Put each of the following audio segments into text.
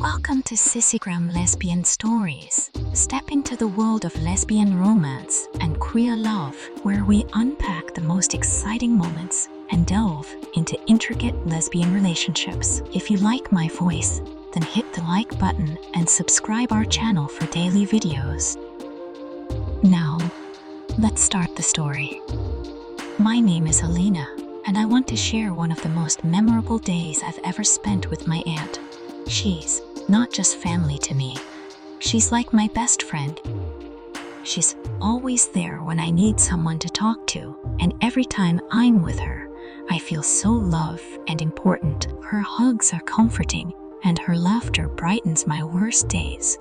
Welcome to Sissygram Lesbian Stories. Step into the world of lesbian romance and queer love, where we unpack the most exciting moments and delve into intricate lesbian relationships. If you like my voice, then hit the like button and subscribe our channel for daily videos. Now, let's start the story. My name is Alina, and I want to share one of the most memorable days I've ever spent with my aunt. She's not just family to me, she's like my best friend. She's always there when I need someone to talk to, and every time I'm with her, I feel so loved and important. Her hugs are comforting, and her laughter brightens my worst days.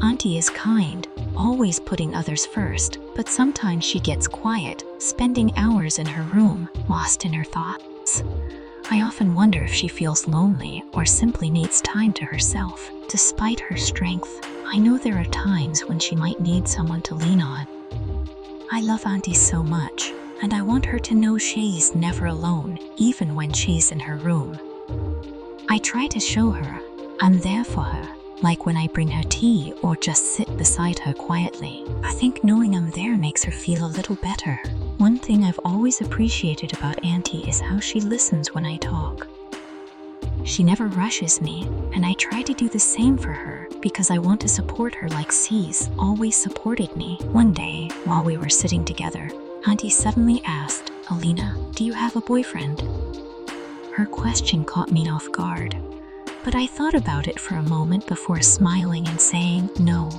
Auntie is kind, always putting others first, but sometimes she gets quiet, spending hours in her room, lost in her thoughts. I often wonder if she feels lonely or simply needs time to herself. Despite her strength, I know there are times when she might need someone to lean on. I love Auntie so much, and I want her to know she's never alone, even when she's in her room. I try to show her I'm there for her, like when I bring her tea or just sit beside her quietly. I think knowing I'm there makes her feel a little better. One thing I've always appreciated about Auntie is how she listens when I talk. She never rushes me, and I try to do the same for her because I want to support her like she's always supported me. One day, while we were sitting together, Auntie suddenly asked, "Alina, do you have a boyfriend?" Her question caught me off guard, but I thought about it for a moment before smiling and saying, "No,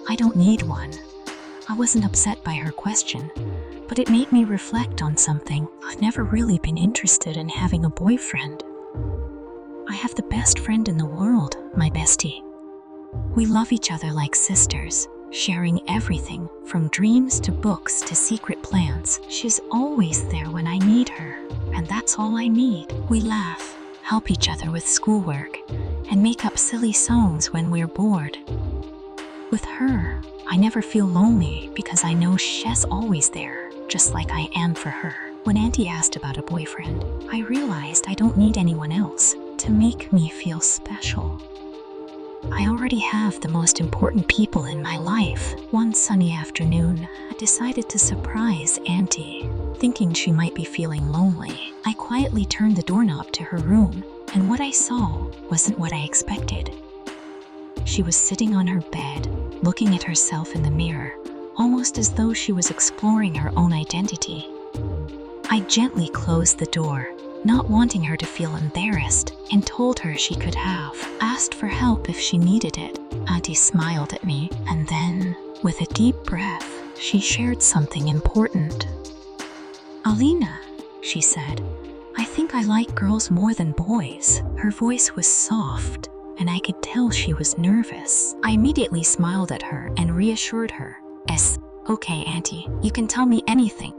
I don't need one." I wasn't upset by her question, but it made me reflect on something. I've never really been interested in having a boyfriend. I have the best friend in the world, my bestie. We love each other like sisters, sharing everything from dreams to books to secret plans. She's always there when I need her, and that's all I need. We laugh, help each other with schoolwork, and make up silly songs when we're bored. With her, I never feel lonely because I know she's always there, just like I am for her. When Auntie asked about a boyfriend, I realized I don't need anyone else to make me feel special. I already have the most important people in my life. One sunny afternoon, I decided to surprise Auntie, thinking she might be feeling lonely. I quietly turned the doorknob to her room, and what I saw wasn't what I expected. She was sitting on her bed, looking at herself in the mirror, almost as though she was exploring her own identity. I gently closed the door, not wanting her to feel embarrassed, and told her she could have asked for help if she needed it. Auntie smiled at me, and then, with a deep breath, she shared something important. "Alina," she said, "I think I like girls more than boys." Her voice was soft, and I could tell she was nervous. I immediately smiled at her and reassured her, "It's okay, Auntie, you can tell me anything.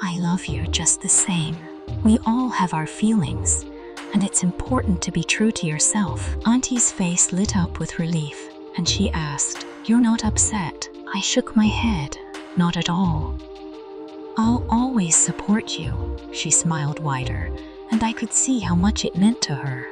I love you just the same. We all have our feelings, and it's important to be true to yourself." Auntie's face lit up with relief, and she asked, "You're not upset?" I shook my head, "Not at all. I'll always support you." She smiled wider, and I could see how much it meant to her.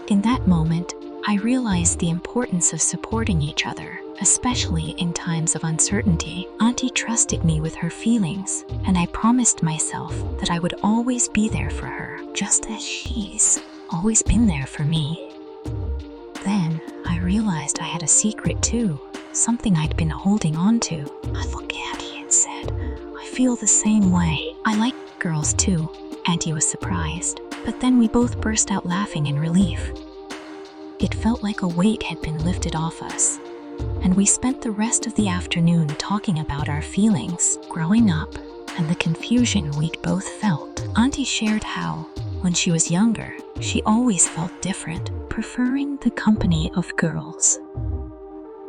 In that moment, I realized the importance of supporting each other, especially in times of uncertainty. Auntie trusted me with her feelings, and I promised myself that I would always be there for her, just as she's always been there for me. Then I realized I had a secret too, something I'd been holding on to. I looked at Auntie and said, "I feel the same way. I like girls too." Auntie was surprised, but then we both burst out laughing in relief. It felt like a weight had been lifted off us, and we spent the rest of the afternoon talking about our feelings, growing up, and the confusion we'd both felt. Auntie shared how, when she was younger, she always felt different, preferring the company of girls.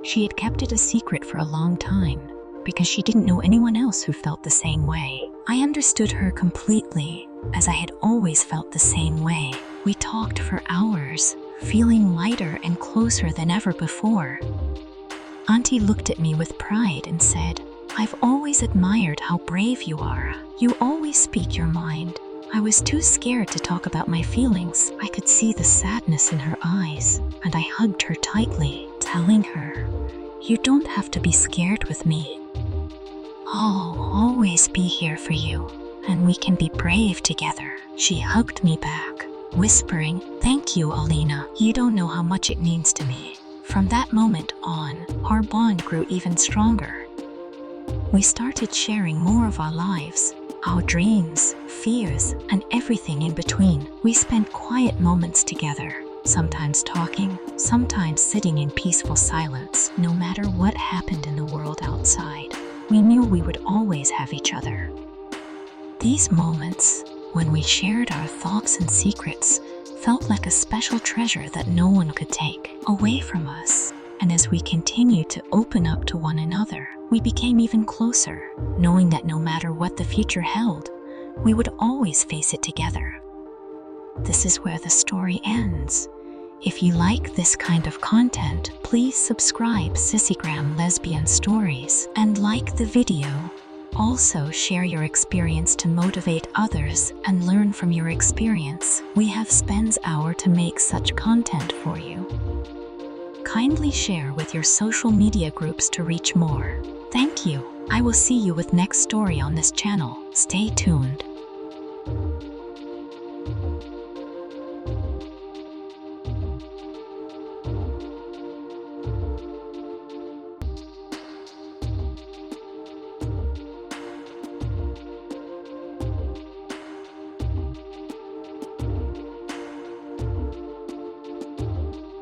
She had kept it a secret for a long time because she didn't know anyone else who felt the same way. I understood her completely, as I had always felt the same way. We talked for hours, feeling lighter and closer than ever before. Auntie looked at me with pride and said, "I've always admired how brave you are. You always speak your mind, I was too scared to talk about my feelings. I could see the sadness in her eyes, and I hugged her tightly, telling her, "You don't have to be scared with me. I'll always be here for you, and we can be brave together." She hugged me back, whispering, "Thank you, Alina. You don't know how much it means to me." From that moment on, our bond grew even stronger. We started sharing more of our lives, our dreams, fears, and everything in between. We spent quiet moments together, sometimes talking, sometimes sitting in peaceful silence. No matter what happened in the world outside, we knew we would always have each other. These moments, when we shared our thoughts and secrets, felt like a special treasure that no one could take away from us. And as we continued to open up to one another, we became even closer, knowing that no matter what the future held, we would always face it together. This is where the story ends. If you like this kind of content, please subscribe Sissygram Lesbian Stories and like the video. Also share your experience to motivate others and learn from your experience. We have spent hours to make such content for you. Kindly share with your social media groups to reach more. Thank you. I will see you with next story on this channel. Stay tuned.